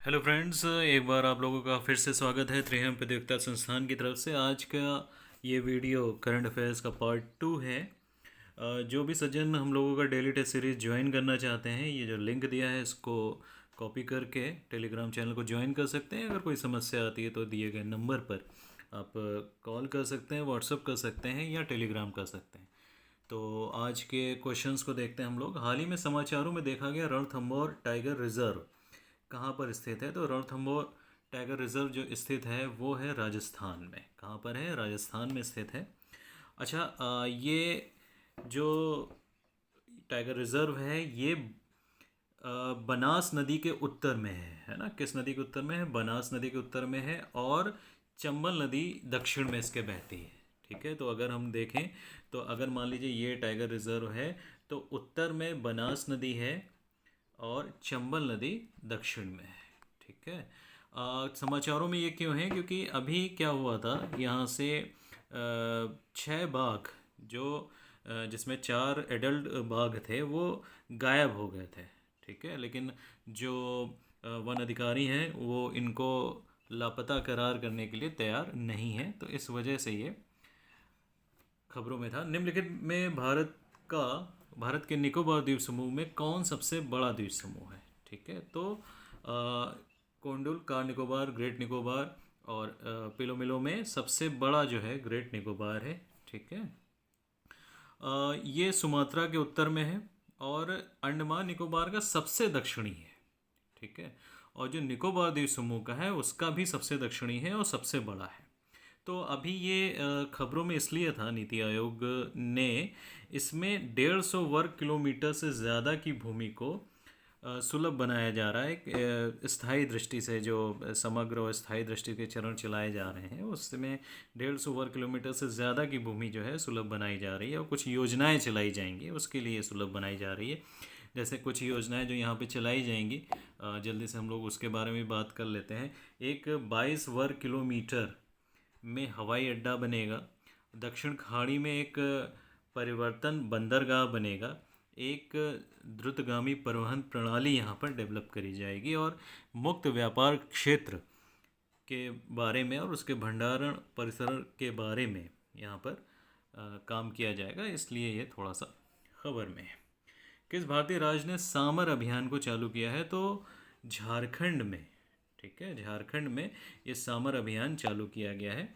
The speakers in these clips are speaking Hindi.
हेलो फ्रेंड्स, एक बार आप लोगों का फिर से स्वागत है त्रिहम प्रतियोगिता संस्थान की तरफ से। आज का ये वीडियो करंट अफेयर्स का पार्ट 2 है। जो भी सज्जन हम लोगों का डेली टेस्ट सीरीज ज्वाइन करना चाहते हैं, ये जो लिंक दिया है इसको कॉपी करके टेलीग्राम चैनल को ज्वाइन कर सकते हैं। अगर कोई समस्या आती है तो दिए गए नंबर पर आप कॉल कर सकते हैं, व्हाट्सअप कर सकते हैं या टेलीग्राम कर सकते हैं। तो आज के क्वेश्चंस को देखते हैं हम लोग। हाल ही में समाचारों में देखा गया रणथंभौर टाइगर रिजर्व कहाँ पर स्थित है। तो रणथंभौर टाइगर रिजर्व जो स्थित है वो है राजस्थान में। कहाँ पर है? राजस्थान में स्थित है। अच्छा, ये जो टाइगर रिजर्व है ये बनास नदी के उत्तर में है ना? किस नदी के उत्तर में है? बनास नदी के उत्तर में है। और चंबल नदी दक्षिण में इसके बहती है। ठीक है, तो अगर हम देखें तो अगर मान लीजिए ये टाइगर रिजर्व है तो उत्तर में बनास नदी है और चंबल नदी दक्षिण में है। ठीक है। समाचारों में ये क्यों है? क्योंकि अभी क्या हुआ था, यहाँ से 6 बाघ जो जिसमें 4 एडल्ट बाघ थे वो गायब हो गए थे। ठीक है, लेकिन जो वन अधिकारी हैं वो इनको लापता करार करने के लिए तैयार नहीं है। तो इस वजह से ये खबरों में था। निम्नलिखित में भारत के निकोबार द्वीप समूह में कौन सबसे बड़ा द्वीप समूह है? ठीक है, तो कोंडुल, कार निकोबार, ग्रेट निकोबार और पिलोमिलो में सबसे बड़ा जो है ग्रेट निकोबार है। ठीक है। ये सुमात्रा के उत्तर में है और अंडमान निकोबार का सबसे दक्षिणी है। ठीक है, और जो निकोबार द्वीप समूह का है उसका भी सबसे दक्षिणी है और सबसे बड़ा है। तो अभी ये खबरों में इसलिए था, नीति आयोग ने इसमें 150 वर्ग किलोमीटर से ज़्यादा की भूमि को सुलभ बनाया जा रहा है। एक स्थायी दृष्टि से जो समग्र और स्थायी दृष्टि के चरण चलाए जा रहे हैं उसमें 150 वर्ग किलोमीटर से ज़्यादा की भूमि जो है सुलभ बनाई जा रही है और कुछ योजनाएं चलाई जाएंगी उसके लिए सुलभ बनाई जा रही है। जैसे कुछ योजनाएं जो यहाँ पे चलाई जाएंगी, जल्दी से हम लोग उसके बारे में बात कर लेते हैं। एक 22 वर्ग किलोमीटर में हवाई अड्डा बनेगा। दक्षिण खाड़ी में एक परिवर्तन बंदरगाह बनेगा। एक द्रुतगामी परिवहन प्रणाली यहाँ पर डेवलप करी जाएगी और मुक्त व्यापार क्षेत्र के बारे में और उसके भंडारण परिसर के बारे में यहाँ पर काम किया जाएगा। इसलिए ये थोड़ा सा खबर में है। किस भारतीय राज्य ने सामर अभियान को चालू किया है? तो झारखंड में। ठीक है, झारखंड में ये सामर अभियान चालू किया गया है।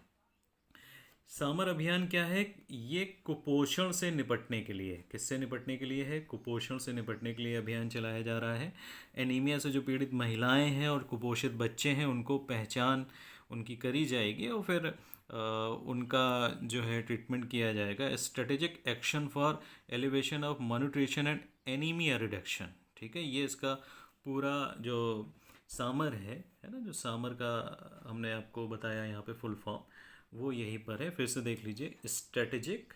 सामर अभियान क्या है? ये कुपोषण से निपटने के लिए, किससे निपटने के लिए है? कुपोषण से निपटने के लिए अभियान चलाया जा रहा है। एनीमिया से जो पीड़ित महिलाएं हैं और कुपोषित बच्चे हैं उनको पहचान उनकी करी जाएगी और फिर उनका जो है ट्रीटमेंट किया जाएगा। Strategic action for alleviation of malnutrition and anaemia reduction. ठीक है, ये इसका पूरा जो सामर है ना, जो सामर का हमने आपको बताया यहाँ पे फुल फॉर्म वो यहीं पर है। फिर से देख लीजिए, स्ट्रेटेजिक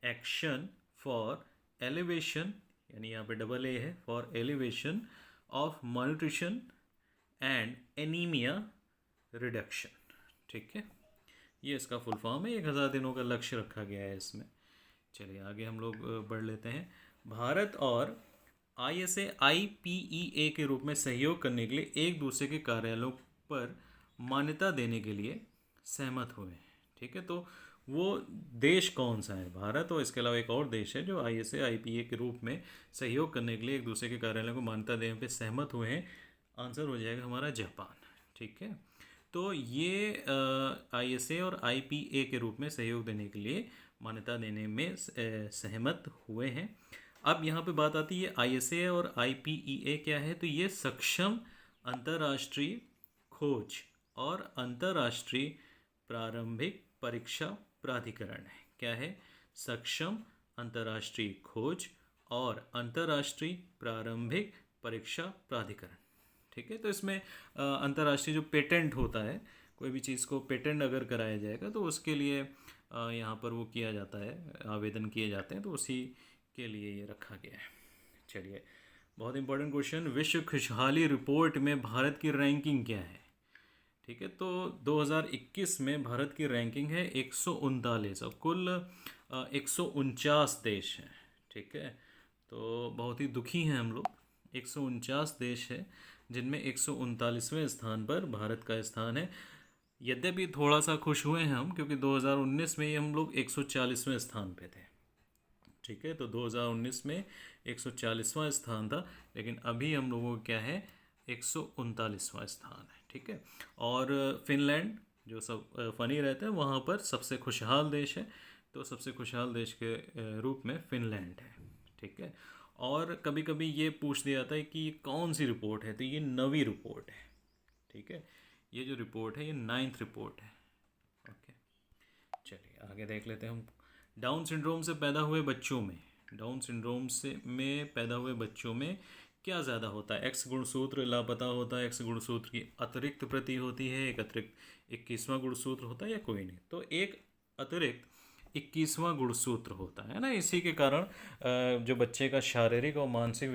एक्शन फॉर एलिवेशन, यानी यहाँ पे डबल ए है, for alleviation of malnutrition and anaemia reduction. ठीक है, ये इसका फुल फॉर्म है। 1000 दिनों का लक्ष्य रखा गया है इसमें। चलिए आगे हम लोग बढ़ लेते हैं। भारत और ISA IPEA के रूप में सहयोग करने के लिए एक दूसरे के कार्यालयों पर मान्यता देने के लिए सहमत हुए हैं। ठीक है, तो वो देश कौन सा है? भारत और इसके अलावा एक और देश है जो ISA IPA के रूप में सहयोग करने के लिए एक दूसरे के कार्यालय को मान्यता देने पे सहमत हुए हैं। आंसर हो जाएगा हमारा जापान। ठीक है, तो ये ISA और IPA के रूप में सहयोग देने के लिए मान्यता देने में सहमत हुए हैं। अब यहाँ पे बात आती है ISA और IPEA क्या है? तो ये सक्षम अंतर्राष्ट्रीय खोज और अंतर्राष्ट्रीय प्रारंभिक परीक्षा प्राधिकरण है। क्या है? सक्षम अंतर्राष्ट्रीय खोज और अंतर्राष्ट्रीय प्रारंभिक परीक्षा प्राधिकरण। ठीक है, तो इसमें अंतर्राष्ट्रीय जो पेटेंट होता है, कोई भी चीज़ को पेटेंट अगर कराया जाएगा तो उसके लिए यहाँ पर वो किया जाता है, आवेदन किए जाते हैं, तो उसी के लिए ये रखा गया है। चलिए, बहुत इंपॉर्टेंट क्वेश्चन, विश्व खुशहाली रिपोर्ट में भारत की रैंकिंग क्या है? ठीक है, तो 2021 में भारत की रैंकिंग है 139 और कुल 149 देश हैं। ठीक है, तो बहुत ही दुखी हैं हम लोग। 149 देश है जिनमें 139वें स्थान पर भारत का स्थान है। यद्यपि थोड़ा सा खुश हुए हैं हम, क्योंकि 2019 में ही हम लोग 140वें स्थान पे थे। ठीक है, तो 2019 में 140वां स्थान था, लेकिन अभी हम लोगों का क्या है, 139वां स्थान है। ठीक है, और फिनलैंड जो सब फ़नी रहता है, वहाँ पर सबसे खुशहाल देश है, तो सबसे खुशहाल देश के रूप में फिनलैंड है। ठीक है, और कभी कभी ये पूछ दिया जाता है कि ये कौन सी रिपोर्ट है, तो ये नवी रिपोर्ट है। ठीक है, ये जो रिपोर्ट है ये 9th रिपोर्ट है। ओके, चलिए आगे देख लेते हैं हम। डाउन सिंड्रोम से पैदा हुए बच्चों में, डाउन सिंड्रोम से में पैदा हुए बच्चों में क्या ज़्यादा होता है? एक्स गुणसूत्र लापता होता है, एक्स गुणसूत्र की अतिरिक्त प्रति होती है, एक अतिरिक्त 21वां गुणसूत्र होता है, या कोई नहीं? तो एक अतिरिक्त 21वां गुणसूत्र होता है ना। इसी के कारण जो बच्चे का शारीरिक और मानसिक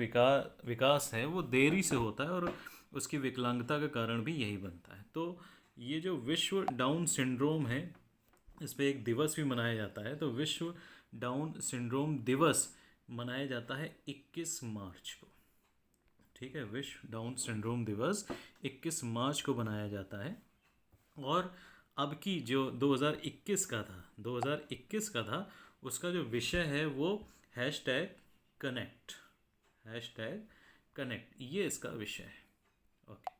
विकास है वो देरी से होता है, और उसकी विकलांगता का कारण भी यही बनता है। तो ये जो विश्व डाउन सिंड्रोम है, इस पे एक दिवस भी मनाया जाता है। तो विश्व डाउन सिंड्रोम दिवस मनाया जाता है 21 मार्च को। ठीक है, विश्व डाउन सिंड्रोम दिवस 21 मार्च को मनाया जाता है। और अब की जो 2021 का था, उसका जो विषय है वो #कनेक्ट, #कनेक्ट, ये इसका विषय है। ओके,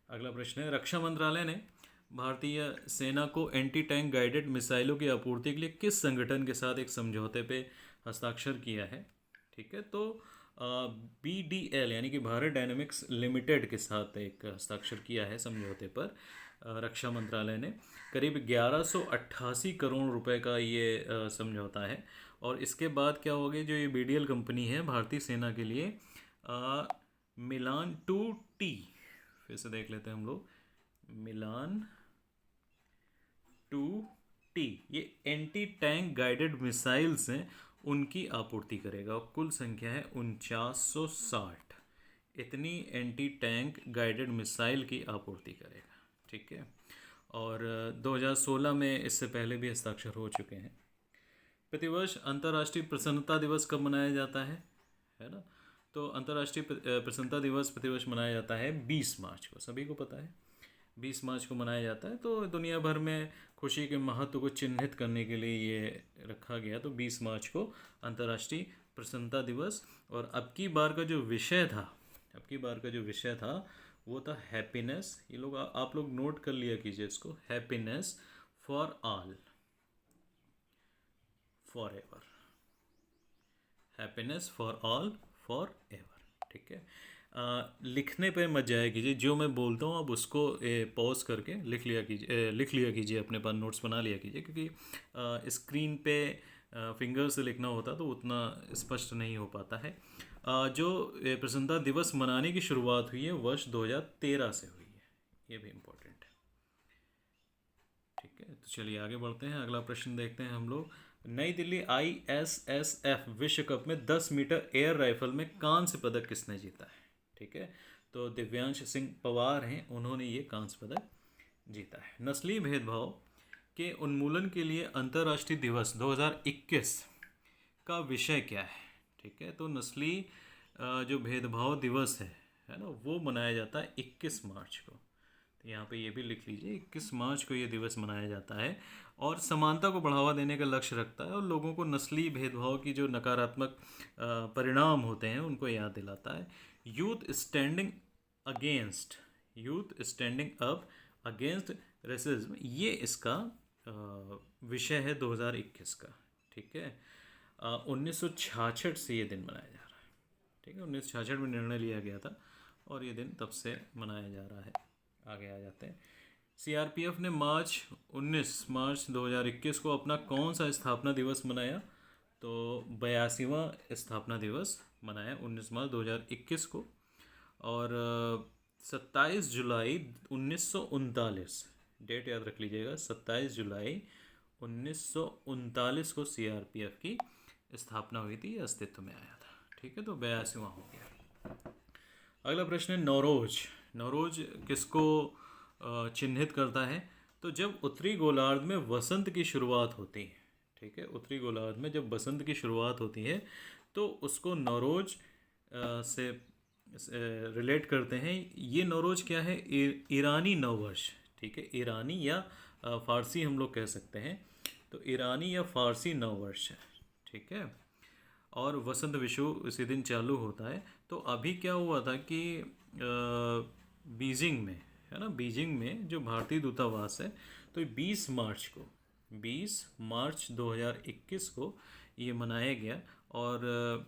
अगला प्रश्न है, रक्षा मंत्रालय ने भारतीय सेना को एंटी टैंक गाइडेड मिसाइलों की आपूर्ति के लिए किस संगठन के साथ एक समझौते पे हस्ताक्षर किया है? ठीक है, तो BDL यानी कि भारत डायनेमिक्स लिमिटेड के साथ एक हस्ताक्षर किया है समझौते पर रक्षा मंत्रालय ने। करीब 1188 करोड़ रुपए का ये समझौता है। और इसके बाद क्या होगा, जो ये BDL कंपनी है भारतीय सेना के लिए मिलान 2T, फिर से देख लेते हैं हम लोग, मिलान 2T, ये एंटी टैंक गाइडेड मिसाइल्स हैं, उनकी आपूर्ति करेगा। और कुल संख्या है 4960, इतनी एंटी टैंक गाइडेड मिसाइल की आपूर्ति करेगा। ठीक है, और 2016 में इससे पहले भी हस्ताक्षर हो चुके हैं। प्रतिवर्ष अंतर्राष्ट्रीय प्रसन्नता दिवस कब मनाया जाता है ना? तो अंतर्राष्ट्रीय प्रसन्नता दिवस प्रतिवर्ष मनाया जाता है 20 मार्च को, सभी को पता है 20 मार्च को मनाया जाता है। तो दुनिया भर में खुशी के महत्व को चिन्हित करने के लिए ये रखा गया, तो 20 मार्च को अंतर्राष्ट्रीय प्रसन्नता दिवस। और अब की बार का जो विषय था वो था हैप्पीनेस। ये लोग आप लोग नोट कर लिया कीजिए इसको, happiness for all for ever, happiness for all for ever. ठीक है, लिखने पे मत जाया कीजिए, जो मैं बोलता हूँ आप उसको पॉज करके लिख लिया कीजिए, अपने पास नोट्स बना लिया कीजिए, क्योंकि स्क्रीन पे फिंगर से लिखना होता तो उतना स्पष्ट नहीं हो पाता है। जो प्रसन्नता दिवस मनाने की शुरुआत हुई है वर्ष 2013 से हुई है, ये भी इम्पोर्टेंट है। ठीक है, तो चलिए आगे बढ़ते हैं, अगला प्रश्न देखते हैं हम लोग। नई दिल्ली ISSF विश्व कप में 10 मीटर एयर राइफल में कांस्य पदक किसने जीता है? ठीक है, तो दिव्यांश सिंह पवार हैं, उन्होंने ये कांस्य पदक जीता है। नस्लीय भेदभाव के उन्मूलन के लिए अंतर्राष्ट्रीय दिवस 2021 का विषय क्या है? ठीक है, तो नस्लीय जो भेदभाव दिवस है ना, वो मनाया जाता है 21 मार्च को। तो यहाँ पे ये भी लिख लीजिए, 21 मार्च को ये दिवस मनाया जाता है, और समानता को बढ़ावा देने का लक्ष्य रखता है, और लोगों को नस्लीय भेदभाव की जो नकारात्मक परिणाम होते हैं उनको याद दिलाता है। Youth standing up against racism, ये इसका विषय है 2021 का। ठीक है, 1966 से ये दिन मनाया जा रहा है। ठीक है, 1966 में निर्णय लिया गया था, और ये दिन तब से मनाया जा रहा है। आगे आ जाते हैं। CRPF ने 19 मार्च 2021 को अपना कौन सा स्थापना दिवस मनाया? तो 82वां स्थापना दिवस मनाया 19 मार्च 2021 को। और 27 जुलाई 1939, डेट याद रख लीजिएगा, 27 जुलाई 1939 को CRPF की स्थापना हुई थी, अस्तित्व में आया था। ठीक है, तो 82वां हो गया। अगला प्रश्न है, नौरोज किसको चिन्हित करता है? तो जब उत्तरी गोलार्ध में वसंत की शुरुआत होती है, ठीक है, उत्तरी गोलार्ध में जब वसंत की शुरुआत होती है तो उसको नौरोज से रिलेट करते हैं। ये नौरोज क्या है? ईरानी नववर्ष, ठीक है, ईरानी या फ़ारसी हम लोग कह सकते हैं। तो ईरानी या फ़ारसी नववर्ष है, ठीक है। और वसंत विषु इसी दिन चालू होता है। तो अभी क्या हुआ था कि बीजिंग में, है ना, बीजिंग में जो भारतीय दूतावास है, तो ये 20 मार्च 2021 को ये मनाया गया। और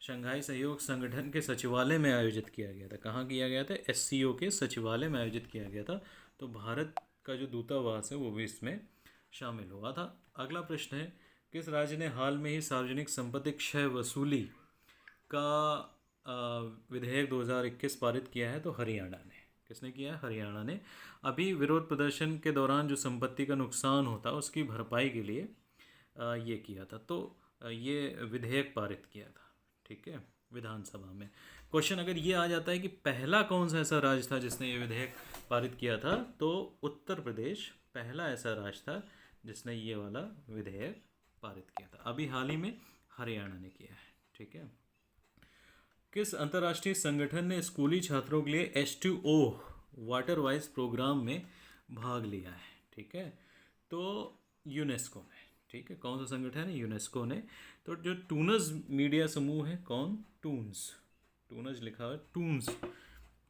शंघाई सहयोग संगठन के सचिवालय में आयोजित किया गया था। कहाँ किया गया था? एससीओ के सचिवालय में आयोजित किया गया था। तो भारत का जो दूतावास है वो भी इसमें शामिल हुआ था। अगला प्रश्न है, किस राज्य ने हाल में ही सार्वजनिक संपत्ति क्षय वसूली का विधेयक 2021 पारित किया है? तो हरियाणा ने। किसने किया है? हरियाणा ने। अभी विरोध प्रदर्शन के दौरान जो संपत्ति का नुकसान होता है उसकी भरपाई के लिए ये किया था। तो ये विधेयक पारित किया था, ठीक है, विधानसभा में। क्वेश्चन अगर ये आ जाता है कि पहला कौन सा ऐसा राज्य था जिसने ये विधेयक पारित किया था, तो उत्तर प्रदेश पहला ऐसा राज्य था जिसने ये वाला विधेयक पारित किया था। अभी हाल ही में हरियाणा ने किया है, ठीक है। किस अंतर्राष्ट्रीय संगठन ने स्कूली छात्रों के लिए H2O वाटर वाइज प्रोग्राम में भाग लिया है? ठीक है, तो यूनेस्को ने, ठीक है। कौन सा संगठन है? यूनेस्को ने। तो जो टूनस मीडिया समूह है, कौन? टून्स, टूनस लिखा है, टून्स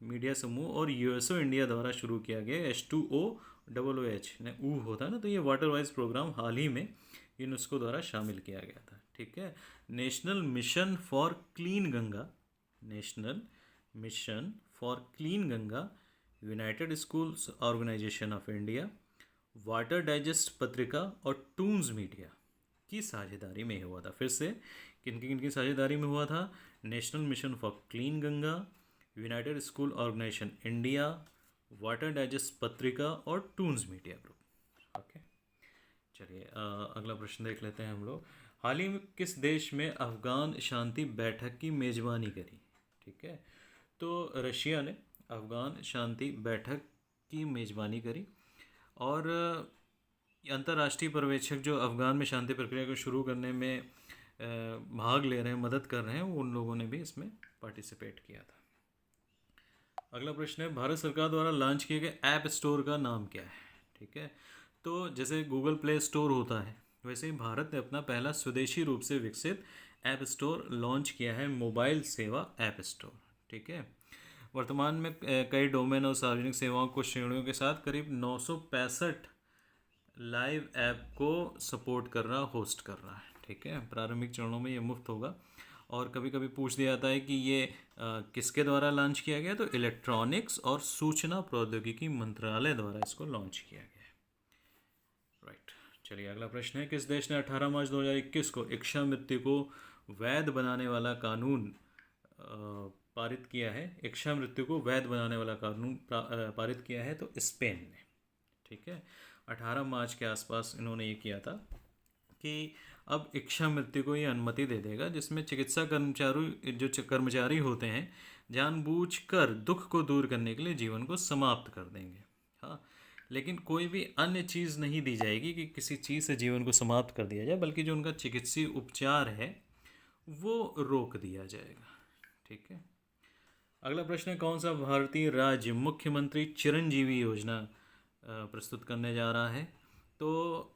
मीडिया समूह और यूएसओ इंडिया द्वारा शुरू किया गया H2OOH ने ऊ होता है ना, तो ये वाटर वाइज प्रोग्राम हाल ही में यूनेस्को द्वारा शामिल किया गया था, ठीक है। National mission for clean Ganga, national mission for clean Ganga, united schools organisation of India, water digest पत्रिका और टून्स मीडिया की साझेदारी में हुआ था। फिर से किन की साझेदारी में हुआ था? National mission for clean Ganga, united school organisation India, water digest पत्रिका और टून्स मीडिया ग्रुप। ओके, चलिए अगला प्रश्न देख लेते हैं हम लोग। हाल ही में किस देश में अफगान शांति बैठक की मेज़बानी करी? ठीक है, तो रशिया ने अफगान शांति बैठक की मेज़बानी करी। और अंतर्राष्ट्रीय पर्यवेक्षक जो अफगान में शांति प्रक्रिया को शुरू करने में भाग ले रहे हैं, मदद कर रहे हैं, उन लोगों ने भी इसमें पार्टिसिपेट किया था। अगला प्रश्न है, भारत सरकार द्वारा लॉन्च किए गए ऐप स्टोर का नाम क्या है? ठीक है, तो जैसे गूगल प्ले स्टोर होता है, वैसे ही भारत ने अपना पहला स्वदेशी रूप से विकसित ऐप स्टोर लॉन्च किया है, मोबाइल सेवा ऐप स्टोर। ठीक है, वर्तमान में कई डोमेन और सार्वजनिक सेवाओं को श्रेणियों के साथ करीब 965 लाइव ऐप को सपोर्ट कर रहा, होस्ट कर रहा है। ठीक है, प्रारंभिक चरणों में ये मुफ्त होगा। और कभी कभी पूछ दिया जाता है कि ये किसके द्वारा लॉन्च किया गया, तो इलेक्ट्रॉनिक्स और सूचना प्रौद्योगिकी मंत्रालय द्वारा इसको लॉन्च किया गया है। राइट, चलिए अगला प्रश्न है, किस देश ने 18 मार्च 2021 को इच्छा मृत्यु को वैध बनाने वाला कानून पारित किया है? इच्छा मृत्यु को वैध बनाने वाला कानून पारित किया है, तो स्पेन ने। ठीक है, 18 मार्च के आसपास इन्होंने ये किया था कि अब इच्छा मृत्यु को ये अनुमति दे देगा, जिसमें चिकित्सा कर्मचारी होते हैं जानबूझकर दुख को दूर करने के लिए जीवन को समाप्त कर देंगे। हाँ, लेकिन कोई भी अन्य चीज़ नहीं दी जाएगी कि किसी चीज़ से जीवन को समाप्त कर दिया जाए, बल्कि जो उनका चिकित्सीय उपचार है वो रोक दिया जाएगा। ठीक है, अगला प्रश्न है, कौन सा भारतीय राज्य मुख्यमंत्री चिरंजीवी योजना प्रस्तुत करने जा रहा है? तो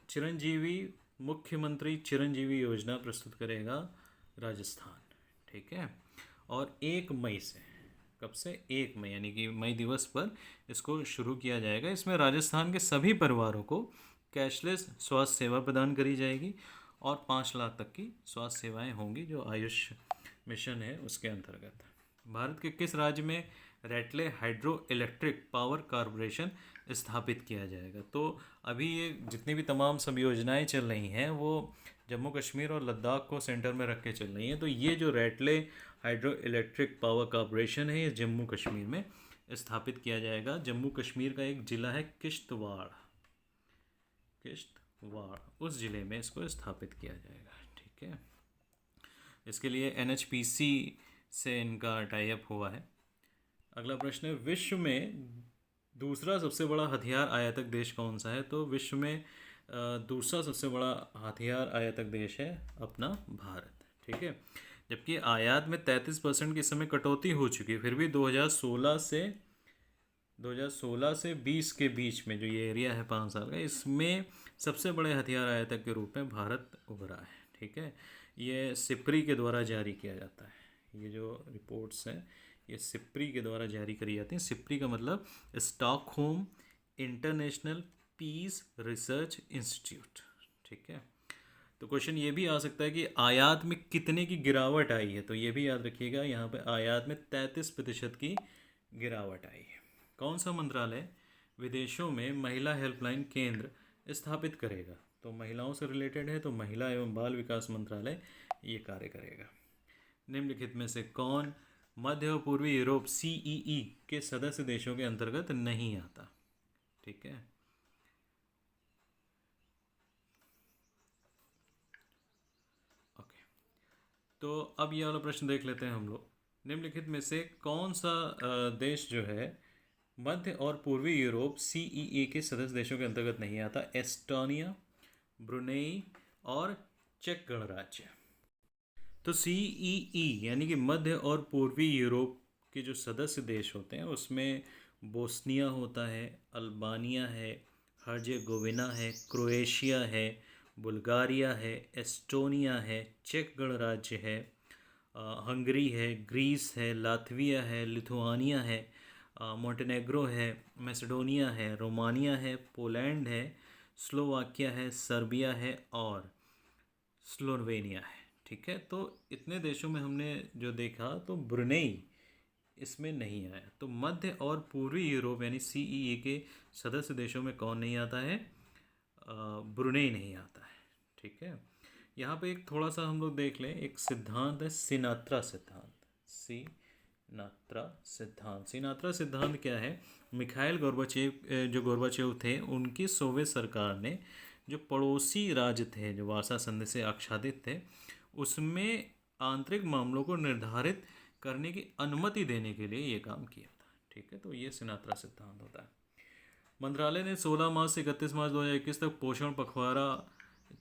मुख्यमंत्री चिरंजीवी योजना प्रस्तुत करेगा राजस्थान। ठीक है, और 1 मई से, कब से? 1 मई, यानी कि मई दिवस पर इसको शुरू किया जाएगा। इसमें राजस्थान के सभी परिवारों को कैशलेस स्वास्थ्य सेवा प्रदान करी जाएगी और 5 लाख तक की स्वास्थ्य सेवाएं होंगी, जो आयुष मिशन है उसके अंतर्गत। भारत के किस राज्य में रैटले हाइड्रो इलेक्ट्रिक पावर कॉरपोरेशन स्थापित किया जाएगा? तो अभी ये जितनी भी तमाम सब योजनाएं चल रही हैं वो जम्मू कश्मीर और लद्दाख को सेंटर में रख के चल रही हैं। तो ये जो रैटले हाइड्रो इलेक्ट्रिक पावर कॉरपोरेशन है, ये जम्मू कश्मीर में स्थापित किया जाएगा। जम्मू कश्मीर का एक ज़िला है किश्तवाड़, उस ज़िले में इसको स्थापित किया जाएगा। ठीक है, इसके लिए NHPC से इनका टाई अप हुआ है। अगला प्रश्न है, विश्व में दूसरा सबसे बड़ा हथियार आयातक देश कौन सा है? तो विश्व में दूसरा सबसे बड़ा हथियार आयातक देश है अपना भारत। ठीक है, जबकि आयात में 33% की इस समय कटौती हो चुकी है। फिर भी 2016 से 20 के बीच में जो ये एरिया है 5 साल का, इसमें सबसे बड़े हथियार आयातक के रूप में भारत उभरा है। ठीक है, ये सिप्री के द्वारा जारी किया जाता है। ये जो रिपोर्ट्स हैं ये सिप्री के द्वारा जारी करी जाती हैं। सिप्री का मतलब Stockholm international peace research institute. ठीक है, तो क्वेश्चन ये भी आ सकता है कि आयात में कितने की गिरावट आई है, तो ये भी याद रखिएगा, यहाँ पे आयात में 33% की गिरावट आई है। कौन सा मंत्रालय विदेशों में महिला हेल्पलाइन केंद्र स्थापित करेगा? तो महिलाओं से रिलेटेड है, तो महिला एवं बाल विकास मंत्रालय ये कार्य करेगा। निम्नलिखित में से कौन मध्य और पूर्वी यूरोप सीईई के सदस्य देशों के अंतर्गत नहीं आता? ठीक है, ओके, तो अब ये वाला प्रश्न देख लेते हैं हम लोग। निम्नलिखित में से कौन सा देश जो है मध्य और पूर्वी यूरोप सीईई के सदस्य देशों के अंतर्गत नहीं आता? एस्टोनिया, ब्रुनेई और चेक गणराज्य। तो सीईई यानी कि मध्य और पूर्वी यूरोप के जो सदस्य देश होते हैं उसमें बोस्निया होता है, अल्बानिया है, हर्जेगोविना है, क्रोएशिया है, बुल्गारिया है, एस्टोनिया है, चेक गणराज्य है, हंगरी है, ग्रीस है, लातविया है, लिथुआनिया है, मोंटेनेग्रो है, मैसेडोनिया है, रोमानिया है, पोलैंड है, स्लोवाकिया है, सर्बिया है और स्लोवेनिया है। ठीक है, तो इतने देशों में हमने जो देखा तो ब्रुनेई इसमें नहीं आया। तो मध्य और पूर्वी यूरोप यानी सीईई के सदस्य देशों में कौन नहीं आता है? ब्रुनेई नहीं आता है। ठीक है, यहाँ पे एक थोड़ा सा हम लोग देख लें, एक सिद्धांत है सिनात्रा सिद्धांत। सिनात्रा सिद्धांत क्या है? मिखाइल गोर्बाचेव, जो गोर्बाचेव थे, उनकी सोवियत सरकार ने जो पड़ोसी राज्य थे जो वार्सा संधि से आच्छादित थे उसमें आंतरिक मामलों को निर्धारित करने की अनुमति देने के लिए ये काम किया था। ठीक है, तो ये सिनात्रा सिद्धांत होता है। मंत्रालय ने 16 मार्च से 31 मार्च 2021 तक पोषण पखवाड़ा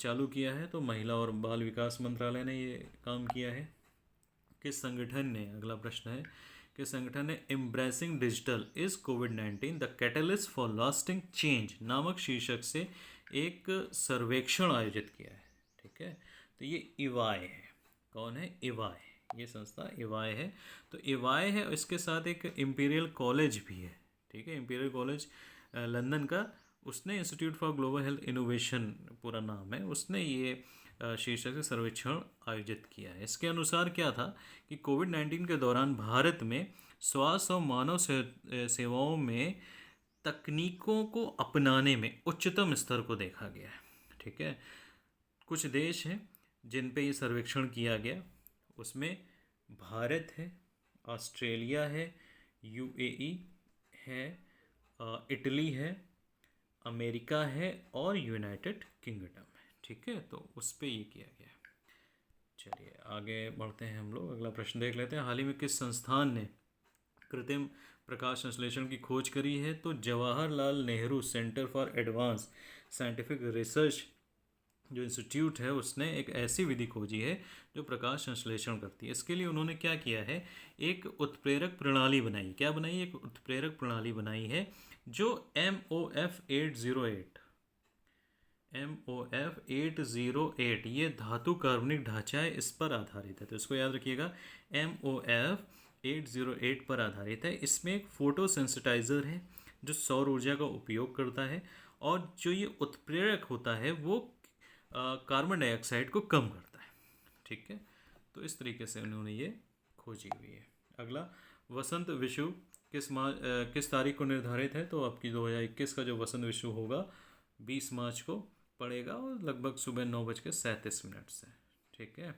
चालू किया है, तो महिला और बाल विकास मंत्रालय ने ये काम किया है। किस संगठन ने, अगला प्रश्न है, किस संगठन ने एम्ब्रेसिंग डिजिटल इज कोविड-19 the catalyst for lasting change नामक शीर्षक से एक सर्वेक्षण आयोजित किया है? ठीक है, तो ये इवाय है। कौन है? इवाय, ये संस्था इवाय है। तो इवाय है, इसके साथ एक इंपीरियल कॉलेज भी है। ठीक है, इंपीरियल कॉलेज लंदन का, उसने institute for global health innovation पूरा नाम है, उसने ये शीर्षक से सर्वेक्षण आयोजित किया है। इसके अनुसार क्या था कि कोविड-19 के दौरान भारत में स्वास्थ्य और मानव सेवाओं में तकनीकों को अपनाने में उच्चतम स्तर को देखा गया है। ठीक है, कुछ देश हैं जिन पे ये सर्वेक्षण किया गया, उसमें भारत है, ऑस्ट्रेलिया है, यूएई है, इटली है, अमेरिका है और यूनाइटेड किंगडम है। ठीक है, तो उस पर ये किया गया है। चलिए आगे बढ़ते हैं हम लोग, अगला प्रश्न देख लेते हैं। हाल ही में किस संस्थान ने कृत्रिम प्रकाश संश्लेषण की खोज करी है? तो Jawaharlal Nehru centre for advance scientific research जो इंस्टीट्यूट है उसने एक ऐसी विधि खोजी है जो प्रकाश संश्लेषण करती है। इसके लिए उन्होंने क्या किया है, एक उत्प्रेरक प्रणाली बनाई। क्या बनाई? एक उत्प्रेरक प्रणाली बनाई है जो MOF808 ये धातु कार्बनिक ढांचा है, इस पर आधारित है। तो इसको याद रखिएगा, MOF808 पर आधारित है। इसमें एक फोटो सेंसिटाइजर है जो सौर ऊर्जा का उपयोग करता है, और जो ये उत्प्रेरक होता है वो कार्बन डाइऑक्साइड को कम करता है। ठीक है, तो इस तरीके से उन्होंने ये खोजी हुई है। अगला, वसंत विषु किस तारीख को निर्धारित है? तो आपकी 2021 का जो वसंत विषु होगा 20 मार्च को पड़ेगा और लगभग सुबह 9:37 से। ठीक है,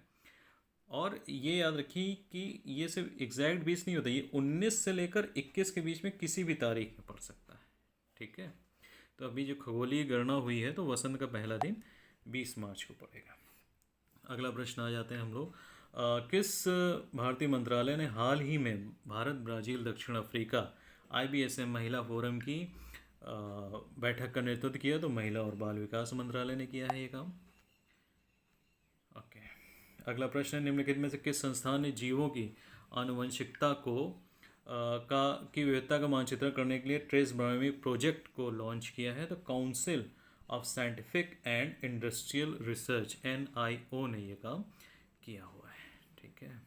और ये याद रखिए कि ये सिर्फ एग्जैक्ट 20 नहीं होता, ये 19 से लेकर 21 के बीच में किसी भी तारीख में पड़ सकता है। ठीक है, तो अभी जो खगोलीय गणना हुई है तो वसंत का पहला दिन 20 मार्च को पड़ेगा। अगला प्रश्न आ जाते हैं हम लोग, किस भारतीय मंत्रालय ने हाल ही में भारत, ब्राज़ील, दक्षिण अफ्रीका IBSM महिला फोरम की बैठक का नेतृत्व किया? तो महिला और बाल विकास मंत्रालय ने किया है ये काम। ओके, अगला प्रश्न है, निम्नलिखित में से किस संस्थान ने जीवों की आनुवंशिकता की विविधता का मानचित्रण करने के लिए ट्रेस बायोमी प्रोजेक्ट को लॉन्च किया है? तो council of scientific and industrial research NIO ने ये काम किया हुआ है। ठीक है,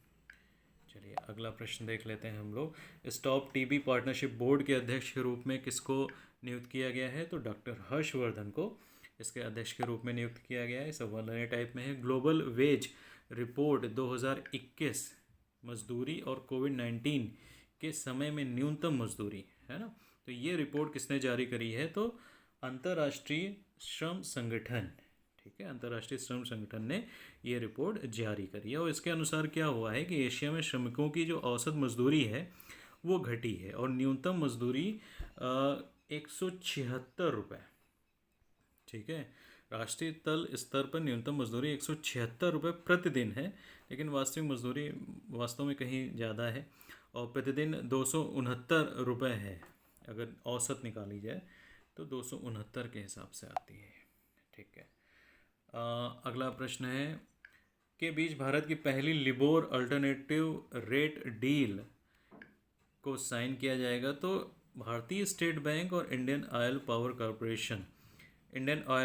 चलिए अगला प्रश्न देख लेते हैं हम लोग। स्टॉप टीबी पार्टनरशिप बोर्ड के अध्यक्ष के रूप में किसको नियुक्त किया गया है? तो डॉक्टर हर्षवर्धन को इसके अध्यक्ष के रूप में नियुक्त किया गया है। सवाल नए टाइप में है, ग्लोबल वेज रिपोर्ट 2021 मजदूरी और कोविड-19 के समय में न्यूनतम मजदूरी, है ना, तो ये रिपोर्ट किसने जारी करी है? तो अंतर्राष्ट्रीय श्रम संगठन। ठीक है, अंतर्राष्ट्रीय श्रम संगठन ने ये रिपोर्ट जारी करी है और इसके अनुसार क्या हुआ है कि एशिया में श्रमिकों की जो औसत मजदूरी है वो घटी है और न्यूनतम मजदूरी 176 रुपये। ठीक है, राष्ट्रीय तल स्तर पर न्यूनतम मजदूरी 176 रुपये प्रतिदिन है, लेकिन वास्तविक मजदूरी वास्तव में कहीं ज़्यादा है और प्रतिदिन 269 रुपये है। अगर औसत निकाली जाए तो 269 के हिसाब से आती है। ठीक है, अगला प्रश्न है, के बीच भारत की पहली लिबोर अल्टरनेटिव रेट डील को साइन किया जाएगा? तो भारतीय स्टेट बैंक और इंडियन ऑयल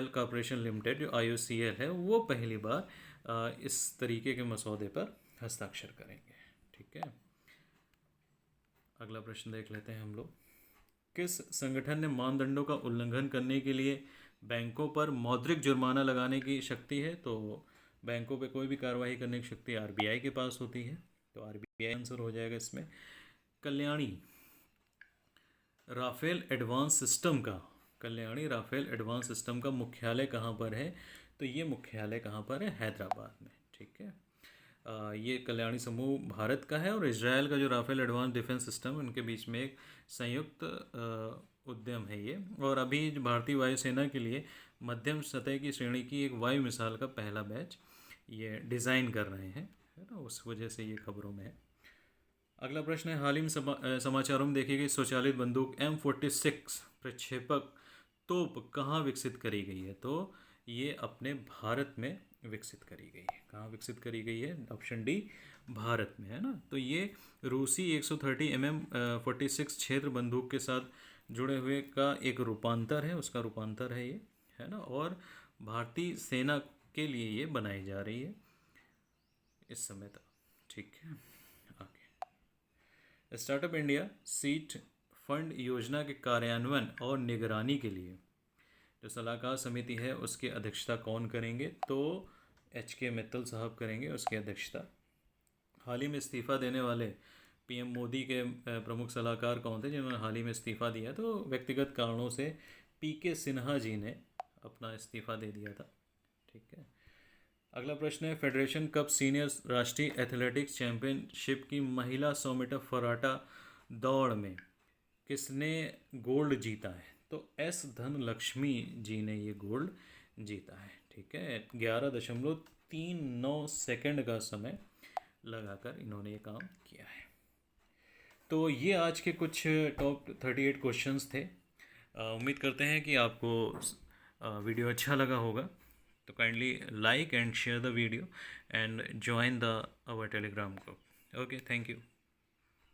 कॉरपोरेशन लिमिटेड जो IOCL है वो पहली बार इस तरीके के मसौदे पर हस्ताक्षर करेंगे। ठीक है, अगला प्रश्न देख लेते हैं हम लोग। किस संगठन ने मानदंडों का उल्लंघन करने के लिए बैंकों पर मौद्रिक जुर्माना लगाने की शक्ति है? तो बैंकों पे कोई भी कार्रवाई करने की शक्ति RBI के पास होती है, तो RBI आंसर हो जाएगा इसमें। कल्याणी राफेल एडवांस सिस्टम का मुख्यालय कहाँ पर है? तो ये मुख्यालय कहाँ पर है? हैदराबाद में। ठीक है, ये कल्याणी समूह भारत का है और इजराइल का जो राफेल एडवांस डिफेंस सिस्टम उनके बीच में एक संयुक्त उद्यम है ये। और अभी भारतीय वायुसेना के लिए मध्यम सतह की श्रेणी की एक वायु मिसाइल का पहला बैच ये डिज़ाइन कर रहे हैं, है ना, उस वजह से ये खबरों में है। अगला प्रश्न है, हाल ही में समाचारों में देखी गई स्वचालित बंदूक M46 प्रक्षेपक तोप कहाँ विकसित करी गई है? तो ये अपने भारत में विकसित करी गई है। कहाँ विकसित करी गई है? ऑप्शन डी, भारत में, है ना। तो ये रूसी 130 mm 46 क्षेत्र बंदूक के साथ जुड़े हुए का एक रूपांतर है, उसका रूपांतर है ये, है ना, और भारतीय सेना के लिए ये बनाई जा रही है इस समय तक। ठीक है, आगे स्टार्टअप इंडिया सीड फंड योजना के कार्यान्वयन और निगरानी के लिए जो सलाहकार समिति है उसकी अध्यक्षता कौन करेंगे? तो HK मित्तल साहब करेंगे उसकी अध्यक्षता। हाल ही में इस्तीफ़ा देने वाले PM मोदी के प्रमुख सलाहकार कौन थे जिन्होंने हाल ही में इस्तीफ़ा दिया? तो व्यक्तिगत कारणों से PK सिन्हा जी ने अपना इस्तीफ़ा दे दिया था। ठीक है, अगला प्रश्न है, फेडरेशन कप सीनियर राष्ट्रीय एथलेटिक्स चैंपियनशिप की महिला 100 मीटर फर्राटा दौड़ में किसने गोल्ड जीता है? तो S धनलक्ष्मी जी ने ये गोल्ड जीता है। ठीक है, 11.39 सेकंड का समय लगाकर इन्होंने ये काम किया है। तो ये आज के कुछ टॉप 38 क्वेश्चंस थे। उम्मीद करते हैं कि आपको वीडियो अच्छा लगा होगा। तो kindly like and share the video and join our Telegram group. Okay, thank you.